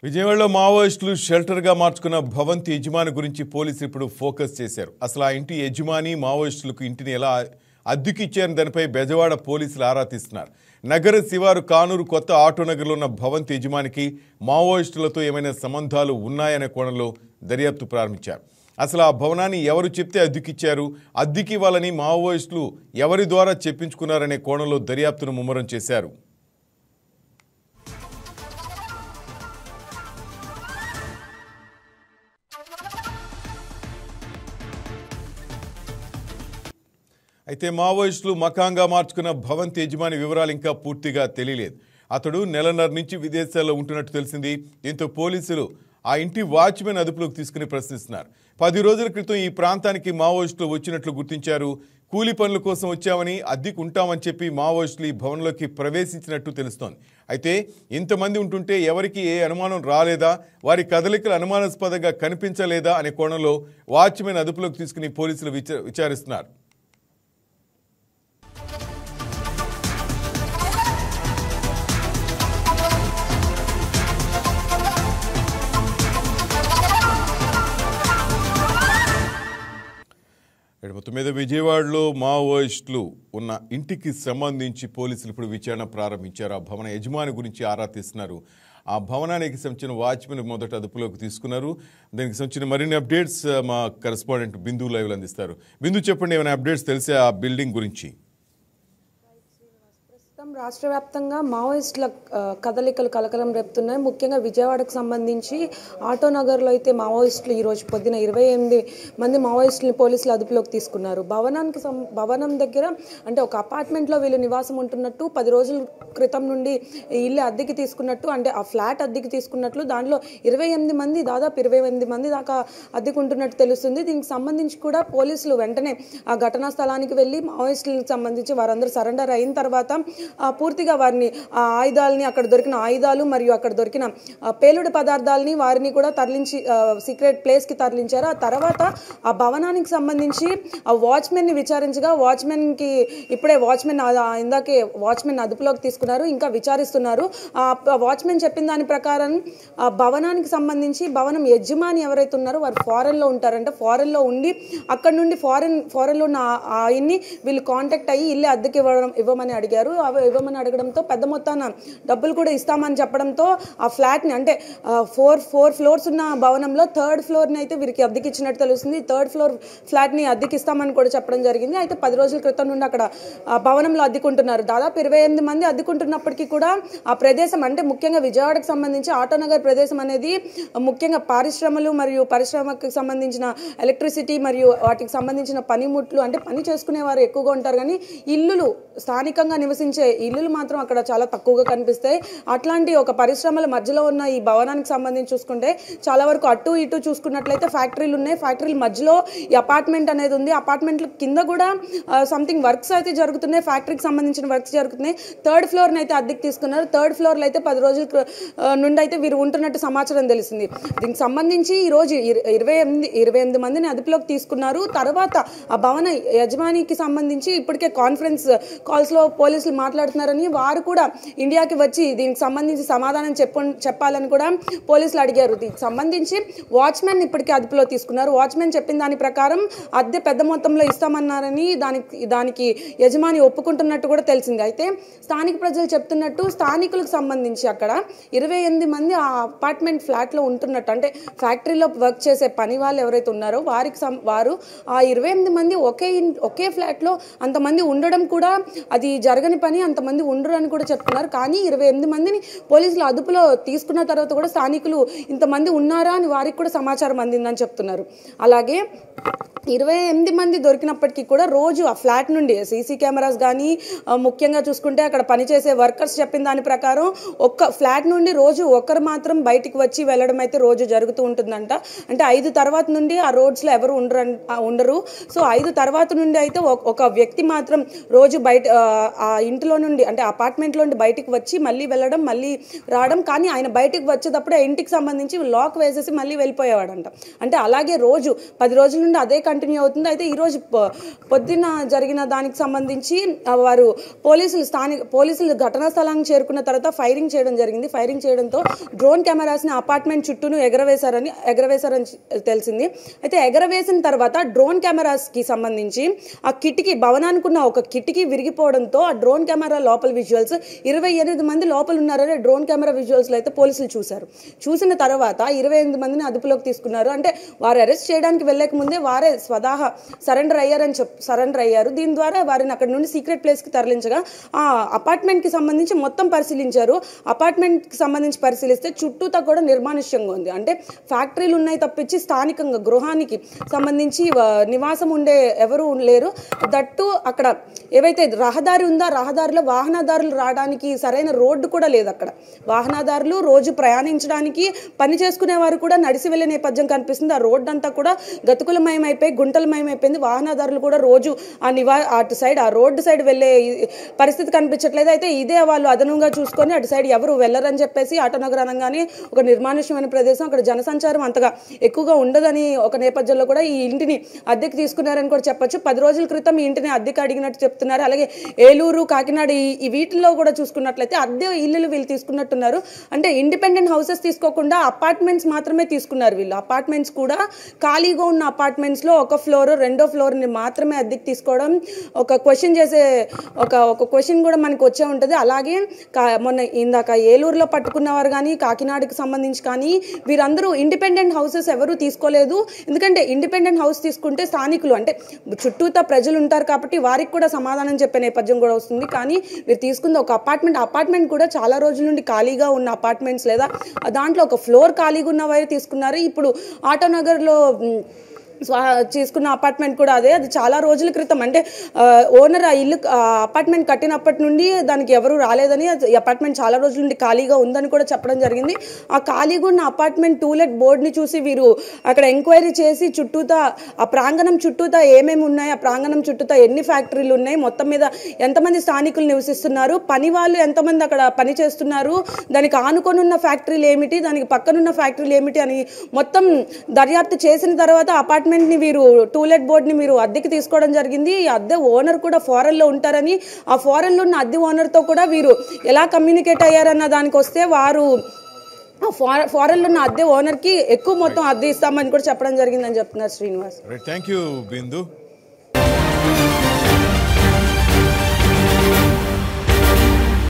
విజయవాడలో మావోయిస్టులు షెల్టర్గా మార్చుకున్న భవంతి యజమాని గురించి పోలీసులు ఇప్పుడు ఫోకస్ చేశారు. అసలు ఆ ఇంటి యజమాని మావోయిస్టులకు ఇంటిని ఎలా అద్దెకి ఇచ్చారని దానిపై బెజవాడ పోలీసులు ఆరా తీస్తున్నారు. నగర శివారు కానూరు కొత్త ఆటోనగర్లో ఉన్న భవంతి యజమానికి మావోయిస్టులతో ఏమైనా సంబంధాలు ఉన్నాయనే కోణంలో దర్యాప్తు ప్రారంభించారు. అసలు ఆ భవనాన్ని ఎవరు చెప్తే అద్దెకిచ్చారు, అద్దెకి ఇవ్వాలని మావోయిస్టులు ఎవరి ద్వారా చెప్పించుకున్నారనే కోణంలో దర్యాప్తును ముమ్మరం చేశారు. అయితే మావోయిస్టులు మకాంగా మార్చుకున్న భవంతి యజమాని వివరాలు ఇంకా పూర్తిగా తెలియలేదు. అతడు నెలన్నర నుంచి విదేశాల్లో ఉంటున్నట్టు తెలిసింది. దీంతో పోలీసులు ఆ ఇంటి వాచ్మెన్ అదుపులోకి తీసుకుని ప్రశ్నిస్తున్నారు. 10 రోజుల క్రితం ఈ ప్రాంతానికి మావోయిస్టులు వచ్చినట్లు గుర్తించారు. కూలీ పనుల కోసం వచ్చామని, అద్దెకు ఉంటామని చెప్పి మావోయిస్టులు ఈ భవనంలోకి ప్రవేశించినట్టు తెలుస్తోంది. అయితే ఇంతమంది ఉంటుంటే ఎవరికి ఏ అనుమానం రాలేదా, వారి కదలికలు అనుమానాస్పదంగా కనిపించలేదా అనే కోణంలో వాచ్మెన్ అదుపులోకి తీసుకుని పోలీసులు విచారిస్తున్నారు. మొత్తం మీద విజయవాడలో మావోయిస్టులు ఉన్న ఇంటికి సంబంధించి పోలీసులు ఇప్పుడు విచారణ ప్రారంభించారు. ఆ భవన యజమాని గురించి ఆరా తీస్తున్నారు. ఆ భవనానికి సంబంధించిన వాచ్మెన్ మొదట అదుపులోకి తీసుకున్నారు. దానికి సంబంధించిన మరిన్ని అప్డేట్స్ మా కరెస్పాండెంట్ బిందు లైవ్లో అందిస్తారు. బిందు, చెప్పండి, ఏమైనా అప్డేట్స్ తెలిసే ఆ బిల్డింగ్ గురించి? రాష్ట్ర వ్యాప్తంగా మావోయిస్టుల కదలికలు కలకలం రేపుతున్నాయి. ముఖ్యంగా విజయవాడకు సంబంధించి ఆటోనగర్లో అయితే మావోయిస్టులు ఈరోజు పొద్దున 28 మంది మావోయిస్టులను పోలీసులు అదుపులోకి తీసుకున్నారు. భవనం దగ్గర అంటే ఒక అపార్ట్మెంట్లో వీళ్ళు నివాసం ఉంటున్నట్టు, 10 రోజుల క్రితం నుండి ఇల్లు అద్దెకి తీసుకున్నట్టు, అంటే ఆ ఫ్లాట్ అద్దెకి తీసుకున్నట్లు, దాంట్లో 28 మంది, దాదాపు 28 మంది దాకా అద్దెకుంటున్నట్టు తెలుస్తుంది. దీనికి సంబంధించి కూడా పోలీసులు వెంటనే ఆ ఘటనా స్థలానికి వెళ్ళి మావోయిస్టులకు సంబంధించి వారందరూ సరెండర్ అయిన తర్వాత పూర్తిగా వారిని ఆ ఆయుధాలని, అక్కడ దొరికిన ఆయుధాలు మరియు అక్కడ దొరికిన పేలుడు పదార్థాలని వారిని కూడా తరలించి సీక్రెట్ ప్లేస్కి తరలించారు. ఆ తర్వాత ఆ భవనానికి సంబంధించి ఆ వాచ్మెన్ని విచారించగా వాచ్మెన్కి ఇప్పుడే ఇందాకే వాచ్మెన్ అదుపులోకి తీసుకున్నారు, ఇంకా విచారిస్తున్నారు. ఆ వాచ్మెన్ చెప్పిన దాని ప్రకారం ఆ భవనానికి సంబంధించి భవనం యజమాని ఎవరైతే ఉన్నారో వారు ఫారెన్లో ఉంటారంటే, ఫారెన్లో ఉండి అక్కడ నుండి ఫారెన్లో ఉన్న ఆయన్ని వీళ్ళు కాంటాక్ట్ అయ్యి ఇల్లు అద్దెకి ఇవ్వమని అడిగారు. ఇవ్వమని అడగడంతో పెద్ద మొత్తాన డబ్బులు కూడా ఇస్తామని చెప్పడంతో ఆ ఫ్లాట్ని, అంటే 4 ఫ్లోర్స్ ఉన్న భవనంలో 3rd ఫ్లోర్ని అయితే వీరికి అద్దెకి ఇచ్చినట్టు తెలుస్తుంది. 3rd ఫ్లోర్ ఫ్లాట్ని అద్దెకి ఇస్తామని కూడా చెప్పడం జరిగింది. అయితే 10 రోజుల క్రితం నుండి అక్కడ భవనంలో అద్దెకుంటున్నారు. దాదాపు 28 మంది అద్దెకుంటున్నప్పటికీ కూడా ఆ ప్రదేశం, అంటే ముఖ్యంగా విజయవాడకు సంబంధించి ఆటోనగర్ ప్రదేశం అనేది ముఖ్యంగా పరిశ్రమలు మరియు పరిశ్రమకు సంబంధించిన ఎలక్ట్రిసిటీ మరియు వాటికి సంబంధించిన పనిముట్లు, అంటే పని చేసుకునే వారు ఎక్కువగా ఉంటారు. కానీ ఇల్లులు, స్థానికంగా నివసించే ఇల్లులు మాత్రం అక్కడ చాలా తక్కువగా కనిపిస్తాయి. అట్లాంటి ఒక పరిశ్రమల మధ్యలో ఉన్న ఈ భవనానికి సంబంధించి చూసుకుంటే చాలా వరకు అటు ఇటు చూసుకున్నట్లయితే ఫ్యాక్టరీలు ఉన్నాయి. ఫ్యాక్టరీల మధ్యలో ఈ అపార్ట్మెంట్ అనేది ఉంది. అపార్ట్మెంట్ల కింద కూడా సంథింగ్ వర్క్స్ అయితే జరుగుతున్నాయి, ఫ్యాక్టరీకి సంబంధించిన వర్క్స్ జరుగుతున్నాయి. 3rd ఫ్లోర్ని అయితే అద్దెకి తీసుకున్నారు. 3rd ఫ్లోర్లో అయితే 10 రోజుల నుండి అయితే వీరు ఉంటున్నట్టు సమాచారం తెలిసింది. దీనికి సంబంధించి ఈరోజు 28 మందిని అదుపులోకి తీసుకున్నారు. తర్వాత ఆ భవన యజమానికి సంబంధించి ఇప్పటికే కాన్ఫరెన్స్ కాల్స్లో పోలీసులు మాట్లాడుతున్నారని, వారు కూడా ఇండియాకి వచ్చి దీనికి సంబంధించి సమాధానం చెప్పాలని కూడా పోలీసులు అడిగారు. దీనికి సంబంధించి వాచ్మెన్ ఇప్పటికే అదుపులో తీసుకున్నారు. వాచ్మెన్ చెప్పిన దాని ప్రకారం అద్దె పెద్ద మొత్తంలో ఇస్తామన్నారని, దానికి యజమాని ఒప్పుకుంటున్నట్టు కూడా తెలిసింది. అయితే స్థానిక ప్రజలు చెప్తున్నట్టు స్థానికులకు సంబంధించి అక్కడ 28 మంది ఆ అపార్ట్మెంట్ ఫ్లాట్లో ఉంటున్నట్టు, అంటే ఫ్యాక్టరీలో వర్క్ చేసే పని వాళ్ళు ఎవరైతే ఉన్నారో వారు ఆ 28 మంది ఒకే ఫ్లాట్లో అంతమంది ఉండడం కూడా అది జరగని పని, అంతమంది ఉండరు అని కూడా చెప్తున్నారు. కానీ 28 మందిని పోలీసులు అదుపులో తీసుకున్న తర్వాత కూడా స్థానికులు ఇంతమంది ఉన్నారా అని వారికి కూడా సమాచారం అందిందని చెప్తున్నారు. అలాగే 28 మంది దొరికినప్పటికీ కూడా రోజు ఆ ఫ్లాట్ నుండి సీసీ కెమెరాస్ కానీ, ముఖ్యంగా చూసుకుంటే అక్కడ పనిచేసే వర్కర్స్ చెప్పిన దాని ప్రకారం ఒక్క ఫ్లాట్ నుండి రోజు ఒకరు మాత్రం బయటికి వచ్చి వెళ్ళడం అయితే రోజు జరుగుతూ ఉంటుందంట. అంటే 5 తర్వాత నుండి ఆ రోడ్స్లో ఎవరు ఉండరు. సో 5 తర్వాత నుండి అయితే ఒక వ్యక్తి మాత్రం రోజు బయట ఆ ఇంటిలో నుండి, అంటే అపార్ట్మెంట్లో నుండి బయటికి వచ్చి మళ్ళీ వెళ్ళడం, మళ్ళీ రావడం. కానీ ఆయన బయటికి వచ్చేటప్పుడు ఇంటికి సంబంధించి లాక్ వేసేసి మళ్ళీ వెళ్ళిపోయేవాడంట. అంటే అలాగే రోజు 10 రోజుల నుండి అదే కంటిన్యూ అవుతుంది. అయితే ఈరోజు పొద్దున్న జరిగిన దానికి సంబంధించి వారు పోలీసులు ఘటనా స్థలానికి చేరుకున్న తర్వాత ఫైరింగ్ చేయడం జరిగింది. ఫైరింగ్ చేయడంతో డ్రోన్ కెమెరాస్ని అపార్ట్మెంట్ చుట్టూను ఎగరవేశారని తెలిసింది. అయితే ఎగరవేసిన తర్వాత డ్రోన్ కెమెరాస్కి సంబంధించి ఆ కిటికీ భవనానికి ఉన్న ఒక కిటికీ విరిగిపోవడంతో ఆ డ్రోన్ కెమెరా లోపల విజువల్స్ 28 మంది లోపల ఉన్నారని డ్రోన్ కెమెరా విజువల్స్లో అయితే పోలీసులు చూశారు. చూసిన తర్వాత 28 మందిని అదుపులోకి తీసుకున్నారు. అంటే వారు అరెస్ట్ చేయడానికి వెళ్ళక ముందే వారే స్వతహా సరెండర్ అయ్యారు. దీని ద్వారా వారిని అక్కడ నుండి సీక్రెట్ ప్లేస్కి తరలించగా ఆ అపార్ట్మెంట్కి సంబంధించి మొత్తం పరిశీలించారు. అపార్ట్మెంట్కి సంబంధించి పరిశీలిస్తే చుట్టూతా కూడా నిర్మానుష్యంగా ఉంది. అంటే ఫ్యాక్టరీలు ఉన్నాయి తప్పించి స్థానికంగా గృహానికి సంబంధించి నివాసం ఉండే ఎవరు లేరు. దట్టు అక్కడ ఏవైతే రహదారి ఉందో రహదారిలో వాహనదారులు రావడానికి సరైన రోడ్డు కూడా లేదు. అక్కడ వాహనదారులు రోజు ప్రయాణించడానికి పని చేసుకునే వారు కూడా నడిసి వెళ్ళే నేపథ్యం కనిపిస్తుంది. ఆ రోడ్డు అంతా కూడా గతుకులమయమైపోయి గుంటలమయమైపోయింది. వాహనదారులు కూడా రోజు అటు సైడ్ ఆ రోడ్డు సైడ్ వెళ్ళే పరిస్థితి కనిపించట్లేదు. అయితే ఇదే వాళ్ళు అదనంగా చూసుకొని అటు సైడ్ ఎవరు వెళ్ళరని చెప్పేసి ఆటోనగర్ అనగానే ఒక నిర్మానుష్యమైన ప్రదేశం, అక్కడ జనసంచారం అంతగా ఎక్కువగా ఉండదని ఒక నేపథ్యంలో కూడా ఈ ఇంటిని అద్దెకి తీసుకున్నారని కూడా చెప్పొచ్చు. 10 రోజుల క్రితం ఈ ఇంటిని అద్దెకి అడిగినట్టు చెప్తున్నారు. అలాగే ఏలూరు, కాకినాడ ఈ వీటిల్లో కూడా చూసుకున్నట్లయితే అద్దె ఇల్లులు వీళ్ళు తీసుకున్నట్టున్నారు. అంటే ఇండిపెండెంట్ హౌసెస్ తీసుకోకుండా అపార్ట్మెంట్స్ మాత్రమే తీసుకున్నారు వీళ్ళు. అపార్ట్మెంట్స్ కూడా ఖాళీగా ఉన్న అపార్ట్మెంట్స్లో ఒక ఫ్లోర్, రెండో ఫ్లోర్ని మాత్రమే అద్దెకి తీసుకోవడం ఒక క్వశ్చన్ చేసే ఒక క్వశ్చన్ కూడా మనకు వచ్చే ఉంటుంది. అలాగే మొన్న ఇందాక ఏలూరులో పట్టుకున్నవారు కానీ కాకినాడకి సంబంధించి కానీ వీరందరూ ఇండిపెండెంట్ హౌసెస్ ఎవరు తీసుకోలేదు. ఎందుకంటే ఇండిపెండెంట్ హౌస్ తీసుకుంటే స్థానికులు అంటే చుట్టూతా ప్రజలు ఉంటారు కాబట్టి వారికి కూడా సమాధానం చెప్పే నేపథ్యం కూడా వస్తుంది. కానీ వీరు తీసుకుంది ఒక అపార్ట్మెంట్ కూడా చాలా రోజుల నుండి ఖాళీగా ఉన్న అపార్ట్మెంట్స్ లేదా దాంట్లో ఒక ఫ్లోర్ ఖాళీగా ఉన్న వారు తీసుకున్నారు. ఇప్పుడు ఆటోనగర్లో తీసుకున్న అపార్ట్మెంట్ కూడా అది చాలా రోజుల క్రితం అంటే ఓనర్ ఆ ఇల్లు అపార్ట్మెంట్ కట్టినప్పటి నుండి దానికి ఎవరు రాలేదని అపార్ట్మెంట్ చాలా రోజుల నుండి ఖాళీగా ఉందని కూడా చెప్పడం జరిగింది. ఆ ఖాళీగా ఉన్న అపార్ట్మెంట్ టూలెట్ బోర్డుని చూసి వీరు అక్కడ ఎంక్వైరీ చేసి చుట్టూతా ఆ ప్రాంగణం చుట్టూతా ఏమేమి ఉన్నాయి, ఆ ప్రాంగణం చుట్టూతా ఎన్ని ఫ్యాక్టరీలు ఉన్నాయి, మొత్తం మీద ఎంతమంది స్థానికులు నివసిస్తున్నారు, పని వాళ్ళు ఎంతమంది అక్కడ పని చేస్తున్నారు, దానికి ఆనుకొని ఉన్న ఫ్యాక్టరీలు ఏమిటి, దానికి పక్కనున్న ఫ్యాక్టరీలు ఏమిటి అని మొత్తం దర్యాప్తు చేసిన తర్వాత అపార్ట్మెంట్ ని వీరు టూలెట్ బోర్డ్ ని మీరు అద్దెకి తీసుకోవడం జరిగింది. ఈ అద్దె ఓనర్ కూడా ఫారెన్ లో ఉంటారని, ఆ ఫారెన్ లో ఉన్న అద్దె ఓనర్ తో కూడా వీరు ఎలా కమ్యూనికేట్ అయ్యారన్న దానికి వస్తే వారు ఫారెన్ లో ఉన్న అద్దె ఓనర్ కి ఎక్కువ మొత్తం అద్దె ఇస్తామని కూడా చెప్పడం జరిగిందని చెప్తున్నారు శ్రీనివాస్. Thank you Bindu.